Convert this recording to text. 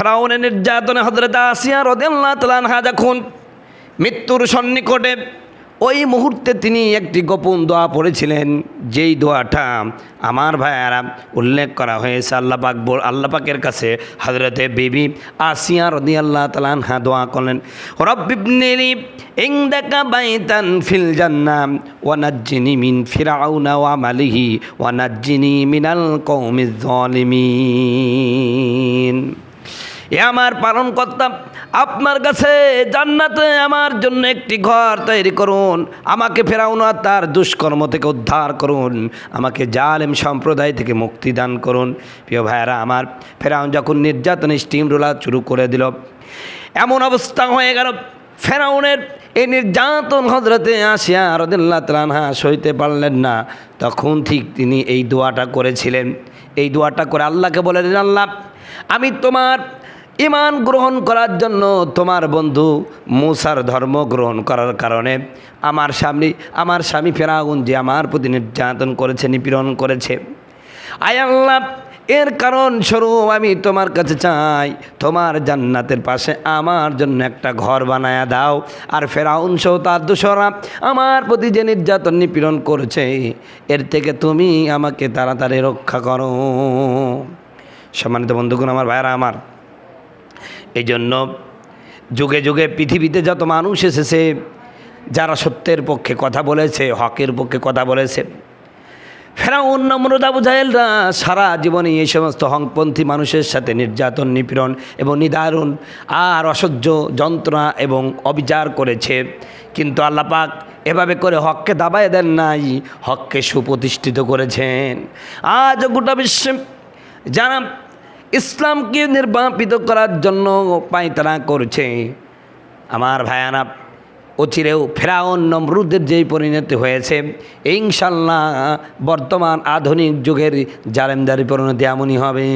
ফেরাউনের নির্যাতনে হযরত আসিয়া রাদিয়াল্লাহু তাআলা আনহা যখন মৃত্যুর সন্নিকটে, ওই মুহূর্তে তিনি একটি গোপন দোয়া পড়েছিলেন, যেই দোয়াটা আমার ভাইয়ারা উল্লেখ করা হয়েছে। আল্লাহ পাকের কাছে হযরতে বিবি আসিয়া রাদিয়াল্লাহু তাআলা আনহা দোয়া করলেন, রব্বিবনিলি ইনদাকা বাইতান ফিল জান্নাহ ওয়া নাজ্জিনি মিন ফিরআউনা ওয়া মালিহি ওয়া নাজ্জিনি মিনাল কওমিজ জালিমিন। এ আমার পালনকর্তা, আপনার কাছে জান্নাতে আমার জন্য একটি ঘর তৈরি করুন, আমাকে ফেরাউন আর তার দুষ্কর্ম থেকে উদ্ধার করুন, আমাকে জালেম সম্প্রদায় থেকে মুক্তি দান করুন। প্রিয় ভাইয়েরা আমার, ফেরাউন যখন নির্যাতন স্টিম রোলার শুরু করে দিল, এমন অবস্থা হয়ে গেল ফেরাউনের এই নির্যাতন হযরতে আসিয়া রাদিয়াল্লাহু তাআলা আনহা সইতে পারলেন না। তখন ঠিক তিনি এই দোয়াটা করেছিলেন। এই দোয়াটা করে আল্লাহকে বলেন, আল্লাহ, আমি তোমার ঈমান গ্রহণ করার জন্য, তোমার বন্ধু মূসার ধর্ম গ্রহণ করার কারণে আমার স্বামী ফেরাউন যে আমার প্রতি নির্যাতন করেছে, নিপীড়ন করেছে, আয় আল্লাহ, এর কারণ স্বরূপ আমি তোমার কাছে চাই, তোমার জান্নাতের পাশে আমার জন্য একটা ঘর বানায়া দাও। আর ফেরাউন সহ তার দোসররা আমার প্রতি যে নির্যাতন নিপীড়ন করেছে, এর থেকে তুমি আমাকে তাড়াতাড়ি রক্ষা করো। সম্মানিত বন্ধুগণ, আমার ভাইরা আমার, এই জন্য যুগে যুগে পৃথিবীতে যত মানুষ এসেছে, যারা সত্যের পক্ষে কথা বলেছে, হকের পক্ষে কথা বলেছে, ফেরাউন, নমরুদ, আবু জাহেলরা সারা জীবনে এই সমস্ত হংপন্থী মানুষের সাথে নির্যাতন, নিপীড়ন এবং নিদারুণ আর অসহ্য যন্ত্রণা এবং অবিচার করেছে। কিন্তু আল্লাহ পাক এভাবে করে হককে দাবায় দেন নাই, হককে সুপ্রতিষ্ঠিত করেছেন। আজ গোটা বিশ্বে যারা ইসলামকে নির্বাপিত করার জন্য পায়তারা করছে, আমার ভাইয়ানা, অচিরেও ফেরাউন নমরুদের যেই পরিণতি হয়েছে, ইনশাল্লাহ বর্তমান আধুনিক যুগের জালেমদারি পরিণতি এমনই হবে।